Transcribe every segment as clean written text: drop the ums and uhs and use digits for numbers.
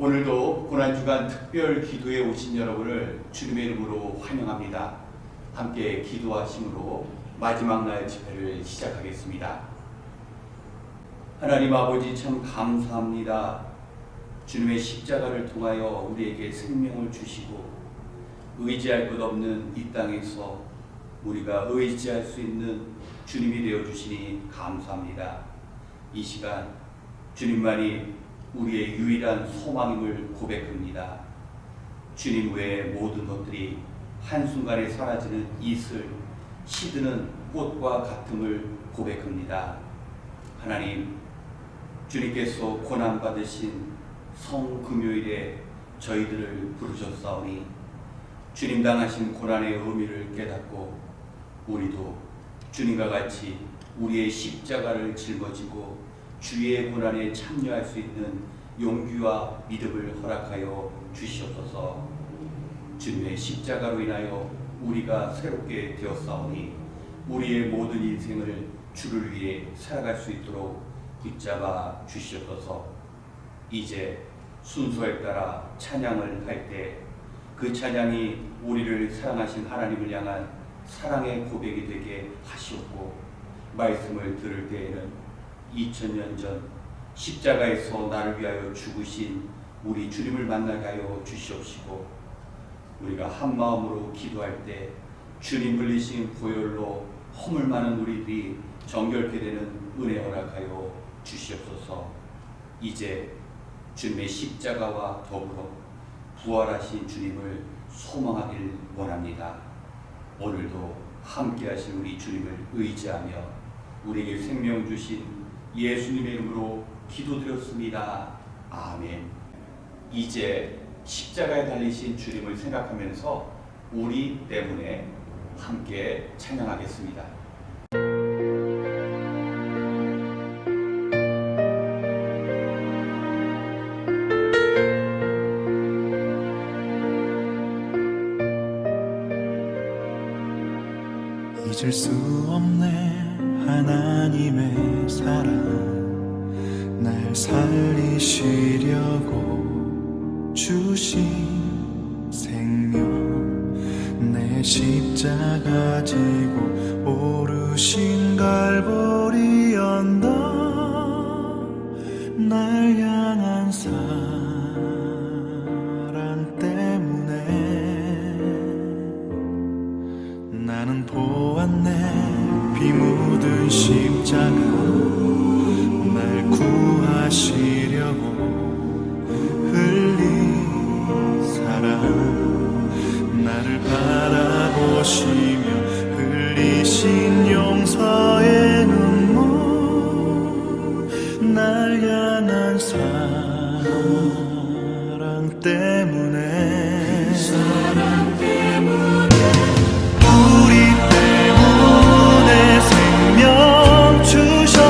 오늘도 고난주간 특별 기도에 오신 여러분을 주님의 이름으로 환영합니다. 함께 기도하심으로 마지막 날 집회를 시작하겠습니다. 하나님 아버지 참 감사합니다. 주님의 십자가를 통하여 우리에게 생명을 주시고 의지할 것 없는 이 땅에서 우리가 의지할 수 있는 주님이 되어주시니 감사합니다. 이 시간 주님만이 우리의 유일한 소망임을 고백합니다. 주님 외의 모든 것들이 한순간에 사라지는 이슬, 시드는 꽃과 같음을 고백합니다. 하나님, 주님께서 고난받으신 성금요일에 저희들을 부르셨사오니 주님 당하신 고난의 의미를 깨닫고 우리도 주님과 같이 우리의 십자가를 짊어지고 주의 고난에 참여할 수 있는 용기와 믿음을 허락하여 주시옵소서. 주님의 십자가로 인하여 우리가 새롭게 되었사오니 우리의 모든 인생을 주를 위해 살아갈 수 있도록 붙잡아 주시옵소서. 이제 순서에 따라 찬양을 할 때 그 찬양이 우리를 사랑하신 하나님을 향한 사랑의 고백이 되게 하시옵고, 말씀을 들을 때에는 2000년 전 십자가에서 나를 위하여 죽으신 우리 주님을 만나게 하여 주시옵시고, 우리가 한 마음으로 기도할 때 주님 흘리신 보혈로 허물 많은 우리들이 정결케 되는 은혜 허락하여 주시옵소서. 이제 주님의 십자가와 더불어 부활하신 주님을 소망하길 원합니다. 오늘도 함께 하신 우리 주님을 의지하며 우리에게 생명 주신 예수님의 이름으로 기도드렸습니다. 아멘. 이제 십자가에 달리신 주님을 생각하면서 우리 때문에 함께 찬양하겠습니다. 잊을 수 없네 하나님의 사랑, 날 살리시려고 주신 생명, 내 십자가 지고 오르신 갈보리 언덕, 날 향한 사랑 때문에 나는 보았네. 피 묻은 십자가, 날 구하시려고 흘린 사랑, 나를 바라보시며 흘리신 용서의 눈물, 날 향한 사랑 때문에 우리 때문에 생명 주셨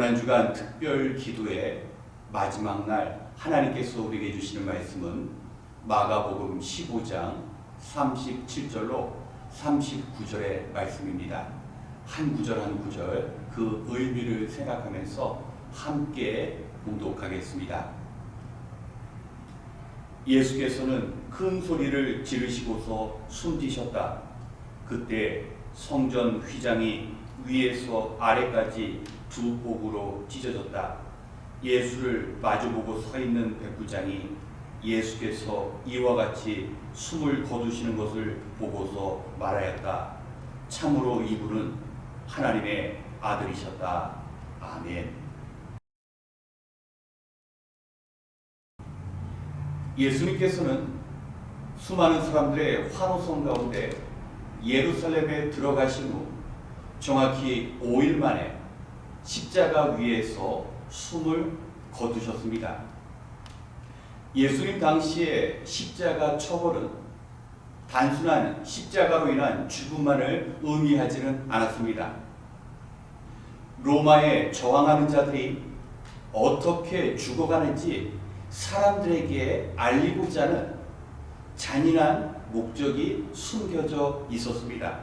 고난주간 특별 기도의 마지막 날 하나님께서 우리에게 주시는 말씀은 마가복음 15장 37절로 39절의 말씀입니다. 한 구절 한 구절 그 의미를 생각하면서 함께 봉독하겠습니다. 예수께서는 큰 소리를 지르시고서 숨지셨다. 그때 성전 휘장이 위에서 아래까지 두 폭으로 찢어졌다. 예수를 마주보고 서 있는 백부장이 예수께서 이와 같이 숨을 거두시는 것을 보고서 말하였다. 참으로 이분은 하나님의 아들이셨다. 아멘. 예수님께서는 수많은 사람들의 환호성 가운데 예루살렘에 들어가신 후 정확히 5일 만에 십자가 위에서 숨을 거두셨습니다. 예수님 당시의 십자가 처벌은 단순한 십자가로 인한 죽음만을 의미하지는 않았습니다. 로마에 저항하는 자들이 어떻게 죽어가는지 사람들에게 알리고자 하는 잔인한 목적이 숨겨져 있었습니다.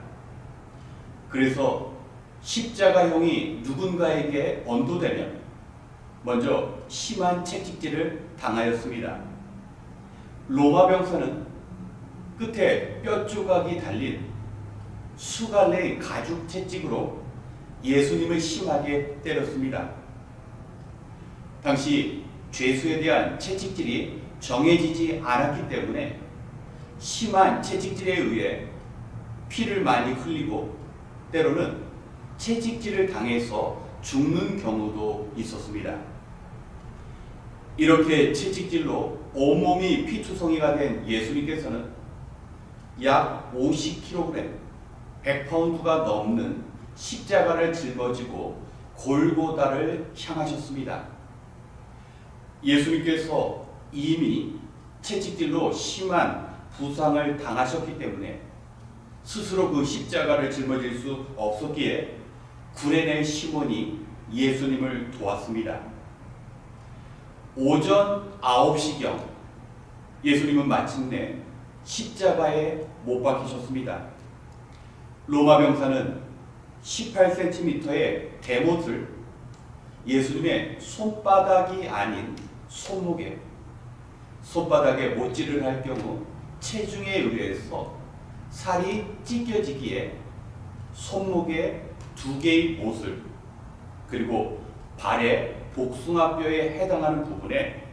그래서 십자가형이 누군가에게 언도되면 먼저 심한 채찍질을 당하였습니다. 로마 병사는 끝에 뼈 조각이 달린 수갈래의 가죽 채찍으로 예수님을 심하게 때렸습니다. 당시 죄수에 대한 채찍질이 정해지지 않았기 때문에 심한 채찍질에 의해 피를 많이 흘리고 때로는 채찍질을 당해서 죽는 경우도 있었습니다. 이렇게 채찍질로 온몸이 피투성이가 된 예수님께서는 약 50kg, 100파운드가 넘는 십자가를 짊어지고 골고다를 향하셨습니다. 예수님께서 이미 채찍질로 심한 부상을 당하셨기 때문에 스스로 그 십자가를 짊어질 수 없었기에 구레네 시몬이 예수님을 도왔습니다. 오전 9시경 예수님은 마침내 십자가에 못 박히셨습니다. 로마 병사는 18cm의 대못을 예수님의 손바닥이 아닌 손바닥에 못질을 할 경우 체중에 의해서 살이 찢겨지기에 손목에 2개의 못을 그리고 발의 복숭아뼈에 해당하는 부분에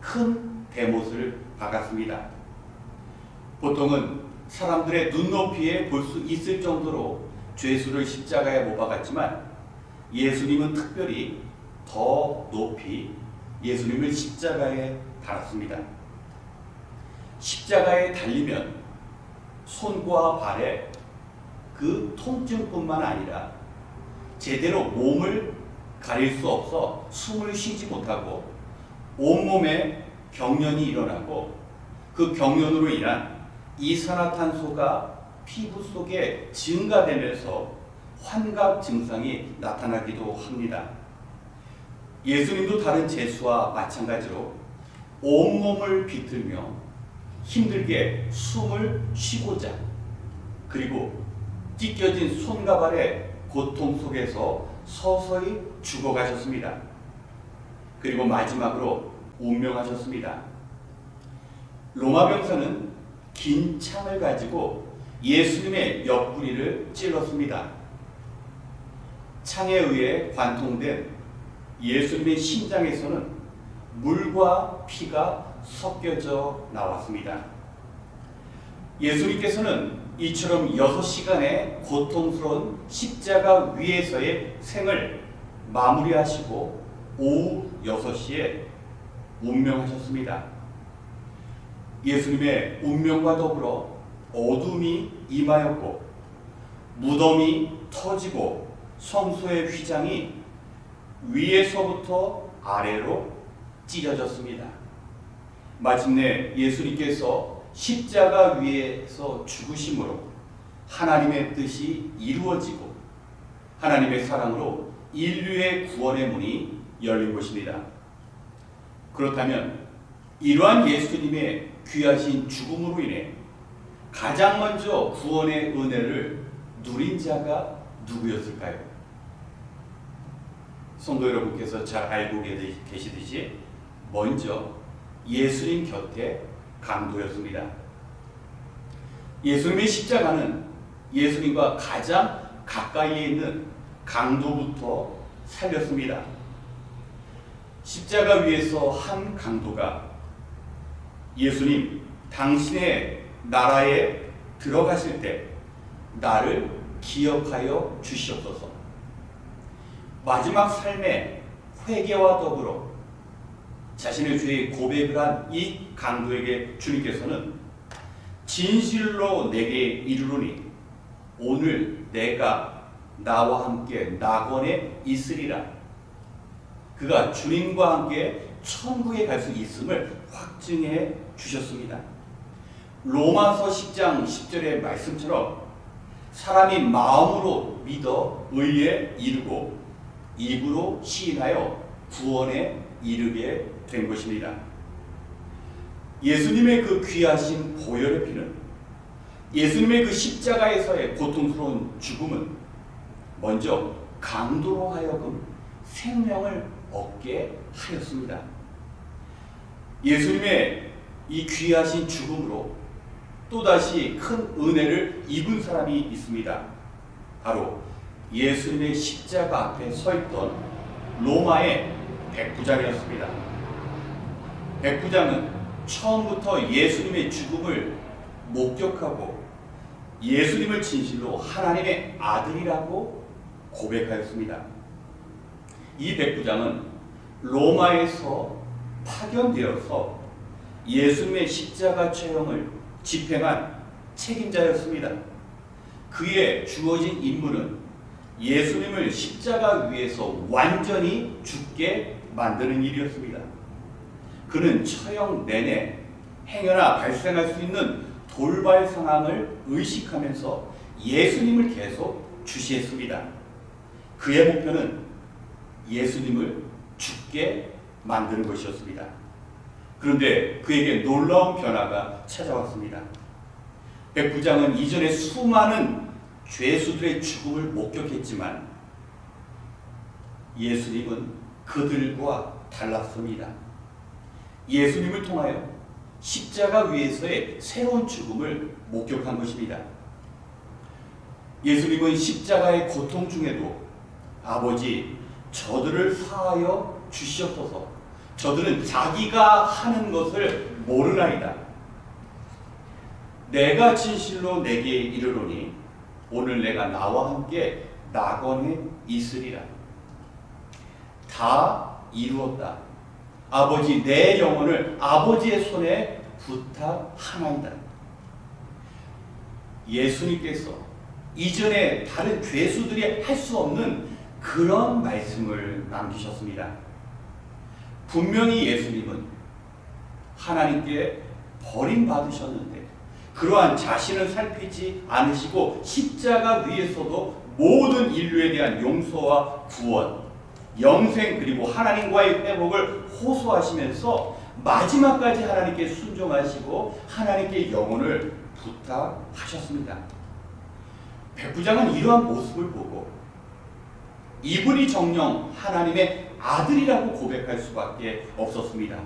큰 대못을 박았습니다. 보통은 사람들의 눈높이에 볼 수 있을 정도로 죄수를 십자가에 못 박았지만 예수님은 특별히 더 높이 예수님을 십자가에 달았습니다. 십자가에 달리면 손과 발에 그 통증뿐만 아니라 제대로 몸을 가릴 수 없어 숨을 쉬지 못하고 온몸에 경련이 일어나고 그 경련으로 인한 이산화탄소가 피부 속에 증가되면서 환각 증상이 나타나기도 합니다. 예수님도 다른 죄수와 마찬가지로 온몸을 비틀며 힘들게 숨을 쉬고자 그리고 찢겨진 손과 발의 고통 속에서 서서히 죽어가셨습니다. 그리고 마지막으로 운명하셨습니다. 로마 병사는 긴 창을 가지고 예수님의 옆구리를 찔렀습니다. 창에 의해 관통된 예수님의 심장에서는 물과 피가 섞여져 나왔습니다. 예수님께서는 이처럼 6시간의 고통스러운 십자가 위에서의 생을 마무리하시고 오후 6시에 운명하셨습니다. 예수님의 운명과 더불어 어둠이 임하였고 무덤이 터지고 성소의 휘장이 위에서부터 아래로 찢어졌습니다. 마침내 예수님께서 십자가 위에서 죽으심으로 하나님의 뜻이 이루어지고 하나님의 사랑으로 인류의 구원의 문이 열린 것입니다. 그렇다면 이러한 예수님의 귀하신 죽음으로 인해 가장 먼저 구원의 은혜를 누린 자가 누구였을까요? 성도 여러분께서 잘 알고 계시듯이 먼저 예수님 곁에 강도였습니다. 예수님의 십자가는 예수님과 가장 가까이에 있는 강도부터 살렸습니다. 십자가 위에서 한 강도가 예수님, 당신의 나라에 들어가실 때 나를 기억하여 주시옵소서. 마지막 삶의 회개와 더불어 자신의 죄의 고백을 한 이 강도에게 주님께서는 진실로 내게 이르노니 오늘 내가 나와 함께 낙원에 있으리라. 그가 주님과 함께 천국에 갈 수 있음을 확증해 주셨습니다. 로마서 10장 10절의 말씀처럼 사람이 마음으로 믿어 의에 이르고 입으로 시인하여 구원에 이르게 된 것입니다. 예수님의 그 귀하신 보혈의 피는, 예수님의 그 십자가에서의 고통스러운 죽음은 먼저 강도로 하여금 생명을 얻게 하였습니다. 예수님의 이 귀하신 죽음으로 또다시 큰 은혜를 입은 사람이 있습니다. 바로 예수님의 십자가 앞에 서 있던 로마의 백부장이었습니다. 백부장은 처음부터 예수님의 죽음을 목격하고 예수님을 진실로 하나님의 아들이라고 고백하였습니다. 이 백부장은 로마에서 파견되어서 예수님의 십자가 처형을 집행한 책임자였습니다. 그에 주어진 임무는 예수님을 십자가 위에서 완전히 죽게 만드는 일이었습니다. 그는 처형 내내 행여나 발생할 수 있는 돌발 상황을 의식하면서 예수님을 계속 주시했습니다. 그의 목표는 예수님을 죽게 만드는 것이었습니다. 그런데 그에게 놀라운 변화가 찾아왔습니다. 백부장은 이전에 수많은 죄수들의 죽음을 목격했지만 예수님은 그들과 달랐습니다. 예수님을 통하여 십자가 위에서의 새로운 죽음을 목격한 것입니다. 예수님은 십자가의 고통 중에도 아버지, 저들을 사하여 주시옵소서. 저들은 자기가 하는 것을 모르나이다. 내가 진실로 내게 이르노니 오늘 내가 나와 함께 낙원에 있으리라. 다 이루었다. 아버지, 내 영혼을 아버지의 손에 부탁하나이다. 예수님께서 이전에 다른 죄수들이 할 수 없는 그런 말씀을 남기셨습니다. 분명히 예수님은 하나님께 버림받으셨는데 그러한 자신을 살피지 않으시고 십자가 위에서도 모든 인류에 대한 용서와 구원, 영생 그리고 하나님과의 회복을 호소하시면서 마지막까지 하나님께 순종하시고 하나님께 영혼을 부탁하셨습니다. 백부장은 이러한 모습을 보고 이분이 정녕 하나님의 아들이라고 고백할 수밖에 없었습니다.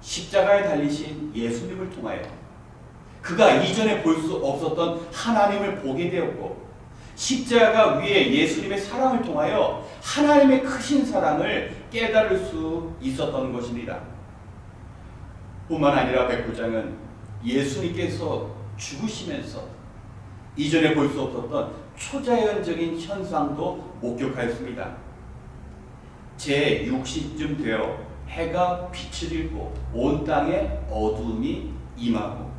십자가에 달리신 예수님을 통하여 그가 이전에 볼 수 없었던 하나님을 보게 되었고 십자가 위에 예수님의 사랑을 통하여 하나님의 크신 사랑을 깨달을 수 있었던 것입니다. 뿐만 아니라 백부장은 예수님께서 죽으시면서 이전에 볼 수 없었던 초자연적인 현상도 목격하였습니다. 제6시쯤 되어 해가 빛을 잃고 온 땅에 어두움이 임하고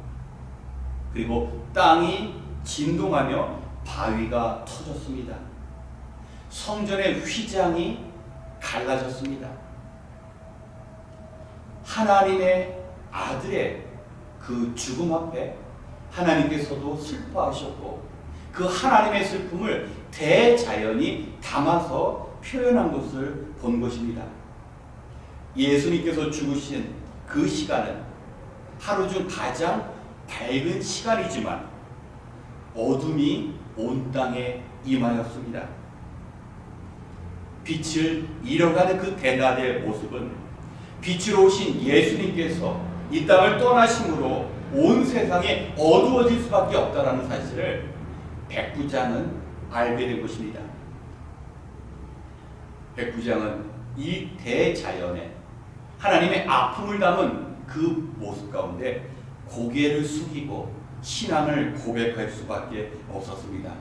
그리고 땅이 진동하며 바위가 터졌습니다. 성전의 휘장이 갈라졌습니다. 하나님의 아들의 그 죽음 앞에 하나님께서도 슬퍼하셨고 그 하나님의 슬픔을 대자연이 담아서 표현한 것을 본 것입니다. 예수님께서 죽으신 그 시간은 하루 중 가장 밝은 시간이지만 어둠이 온 땅에 임하였습니다. 빛을 잃어가는 그 대낮의 모습은 빛으로 오신 예수님께서 이 땅을 떠나심으로 온 세상에 어두워질 수밖에 없다는 사실을 백부장은 알게 된 것입니다. 백부장은 이 대자연에 하나님의 아픔을 담은 그 모습 가운데 고개를 숙이고 신앙을 고백할 수밖에 없었습니다.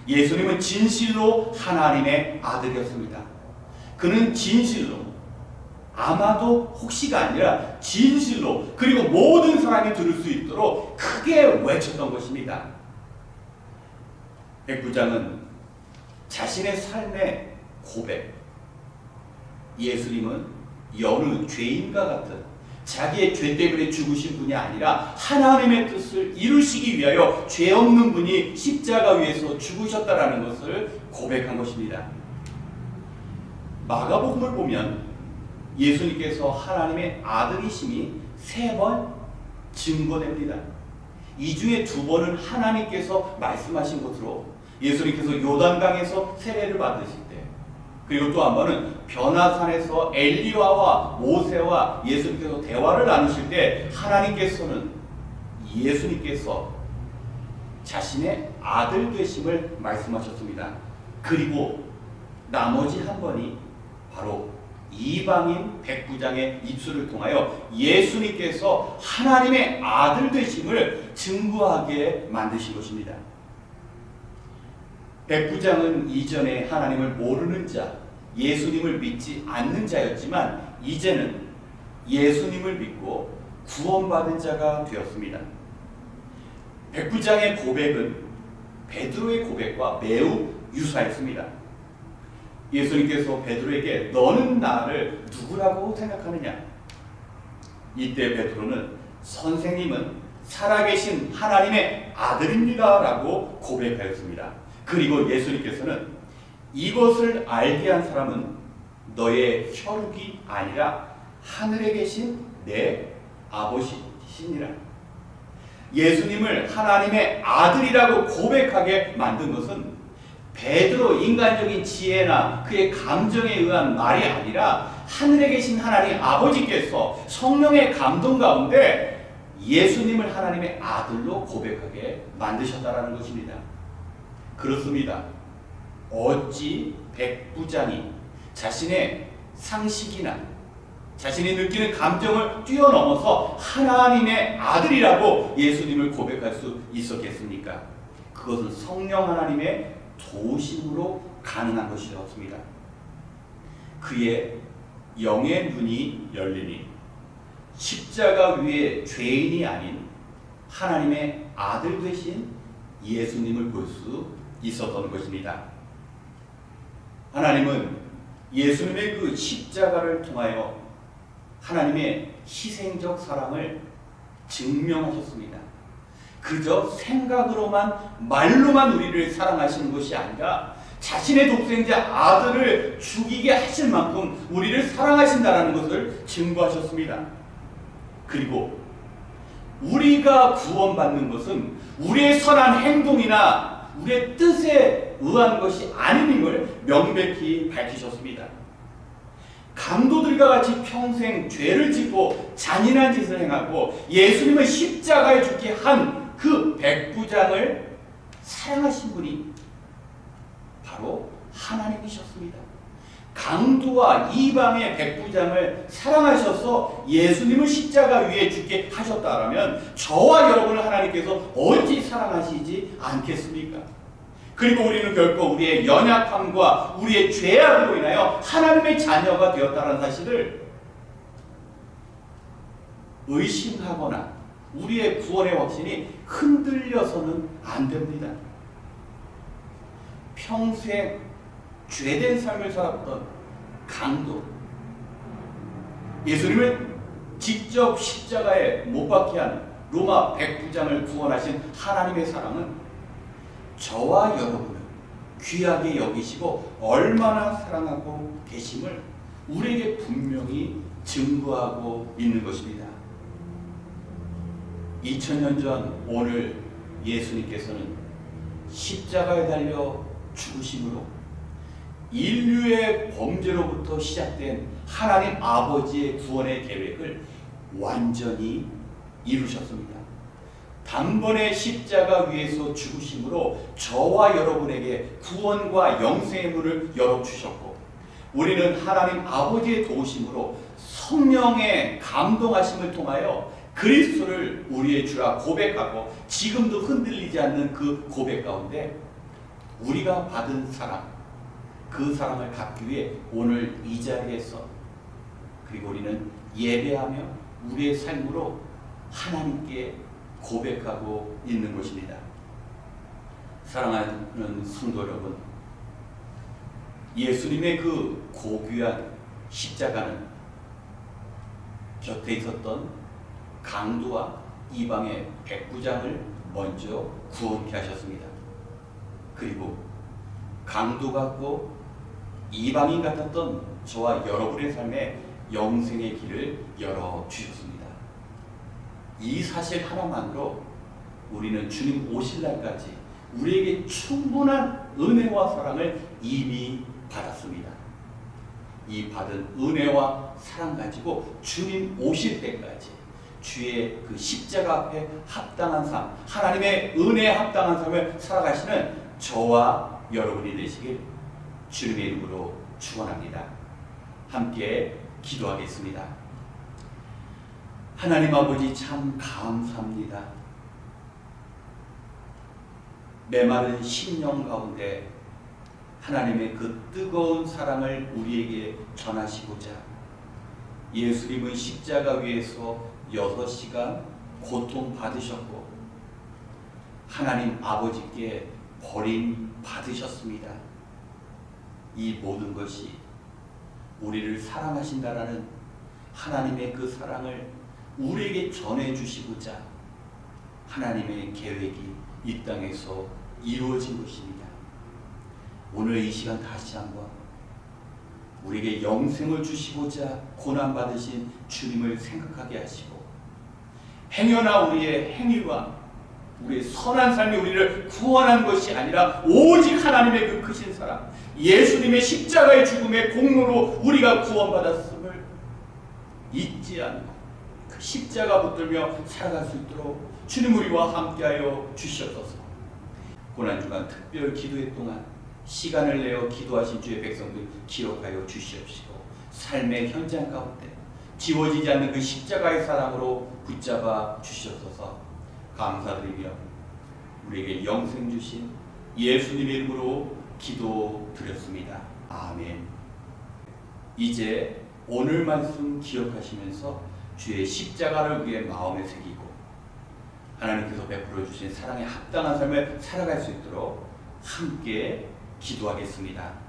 예수님은 진실로 하나님의 아들이었습니다. 그는 진실로, 아마도 혹시가 아니라 진실로, 그리고 모든 사람이 들을 수 있도록 크게 외쳤던 것입니다. 백부장은 자신의 삶의 고백, 예수님은 여느 죄인과 같은 자기의 죄 때문에 죽으신 분이 아니라 하나님의 뜻을 이루시기 위하여 죄 없는 분이 십자가 위에서 죽으셨다라는 것을 고백한 것입니다. 마가복음을 보면 예수님께서 하나님의 아들이심이 3번 증거됩니다. 이 중에 2번은 하나님께서 말씀하신 것으로 예수님께서 요단강에서 세례를 받으실 때, 그리고 또 한 번은 변화산에서 엘리야와 모세와 예수님께서 대화를 나누실 때 예수님께서 자신의 아들 되심을 말씀하셨습니다. 그리고 나머지 한 번이 바로 이방인 백부장의 입술을 통하여 예수님께서 하나님의 아들 되심을 증거하게 만드신 것입니다. 백부장은 이전에 하나님을 모르는 자, 예수님을 믿지 않는 자였지만 이제는 예수님을 믿고 구원받은 자가 되었습니다. 백부장의 고백은 베드로의 고백과 매우 유사했습니다. 예수님께서 베드로에게 너는 나를 누구라고 생각하느냐? 이때 베드로는 선생님은 살아계신 하나님의 아들입니다 라고 고백하였습니다. 그리고 예수님께서는 이것을 알게 한 사람은 너의 혈육이 아니라 하늘에 계신 내 아버지시니라. 예수님을 하나님의 아들이라고 고백하게 만든 것은 베드로 인간적인 지혜나 그의 감정에 의한 말이 아니라 하늘에 계신 하나님 아버지께서 성령의 감동 가운데 예수님을 하나님의 아들로 고백하게 만드셨다라는 것입니다. 그렇습니다. 어찌 백부장이 자신의 상식이나 자신이 느끼는 감정을 뛰어넘어서 하나님의 아들이라고 예수님을 고백할 수 있었겠습니까? 그것은 성령 하나님의 도우심으로 가능한 것이었습니다. 그의 영의 눈이 열리니 십자가 위에 죄인이 아닌 하나님의 아들 되신 예수님을 볼 수 있었던 것입니다. 하나님은 예수님의 그 십자가를 통하여 하나님의 희생적 사랑을 증명하셨습니다. 그저 생각으로만 말로만 우리를 사랑하시는 것이 아니라 자신의 독생자 아들을 죽이게 하실 만큼 우리를 사랑하신다는 것을 증거하셨습니다. 그리고 우리가 구원받는 것은 우리의 선한 행동이나 우리의 뜻에 의한 것이 아님임을 명백히 밝히셨습니다. 강도들과 같이 평생 죄를 짓고 잔인한 짓을 행하고 예수님을 십자가에 죽게 한 그 백부장을 사랑하신 분이 바로 하나님이셨습니다. 강도와 이방의 백부장을 사랑하셔서 예수님을 십자가 위에 죽게 하셨다라면 저와 여러분을 하나님께서 어찌 사랑하시지 않겠습니까? 그리고 우리는 결코 우리의 연약함과 우리의 죄악으로 인하여 하나님의 자녀가 되었다는 사실을 의심하거나 우리의 구원의 확신이 흔들려서는 안 됩니다. 평생 죄된 삶을 살았던 강도, 예수님을 직접 십자가에 못 박게 한 로마 백부장을 구원하신 하나님의 사랑은 저와 여러분을 귀하게 여기시고 얼마나 사랑하고 계심을 우리에게 분명히 증거하고 있는 것입니다. 2000년 전 오늘 예수님께서는 십자가에 달려 죽으심으로 인류의 범죄로부터 시작된 하나님 아버지의 구원의 계획을 완전히 이루셨습니다. 단번에 십자가 위에서 죽으심으로 저와 여러분에게 구원과 영생의 문을 열어주셨고, 우리는 하나님 아버지의 도우심으로 성령의 감동하심을 통하여 그리스도를 우리의 주라 고백하고 지금도 흔들리지 않는 그 고백 가운데 우리가 받은 사랑, 그 사랑을 갖기 위해 오늘 이 자리에서, 그리고 우리는 예배하며 우리의 삶으로 하나님께 고백하고 있는 것입니다. 사랑하는 성도 여러분, 예수님의 그 고귀한 십자가는 곁에 있었던 강도와 이방의 백부장을 먼저 구원케 하셨습니다. 그리고 강도 같고 이방인 같았던 저와 여러분의 삶에 영생의 길을 열어주셨습니다. 이 사실 하나만으로 우리는 주님 오실 날까지 우리에게 충분한 은혜와 사랑을 이미 받았습니다. 이 받은 은혜와 사랑 가지고 주님 오실 때까지 주의 그 십자가 앞에 합당한 삶, 하나님의 은혜에 합당한 삶을 살아가시는 저와 여러분이 되시길 주님의 이름으로 축원합니다. 함께 기도하겠습니다. 하나님 아버지, 참 감사합니다. 메마른 심령 가운데 하나님의 그 뜨거운 사랑을 우리에게 전하시고자 예수님은 십자가 위에서 6시간 고통받으셨고 하나님 아버지께 버림받으셨습니다. 이 모든 것이 우리를 사랑하신다라는 하나님의 그 사랑을 우리에게 전해주시고자 하나님의 계획이 이 땅에서 이루어진 것입니다. 오늘 이 시간 다시 한번 우리에게 영생을 주시고자 고난받으신 주님을 생각하게 하시고 행여나 우리의 행위와 우리의 선한 삶이 우리를 구원한 것이 아니라 오직 하나님의 그 크신 사랑, 예수님의 십자가의 죽음의 공로로 우리가 구원받았음을 잊지 않고 그 십자가 붙들며 살아갈 수 있도록 주님 우리와 함께하여 주시옵소서. 고난주간 특별 기도회 동안 시간을 내어 기도하신 주의 백성들 기억하여 주시옵시고 삶의 현장 가운데 지워지지 않는 그 십자가의 사랑으로 붙잡아 주시옵소서. 감사드리며 우리에게 영생 주신 예수님의 이름으로 기도드렸습니다. 아멘. 이제 오늘 말씀 기억하시면서 주의 십자가를 위해 마음에 새기고 하나님께서 베풀어 주신 사랑에 합당한 삶을 살아갈 수 있도록 함께 기도하겠습니다.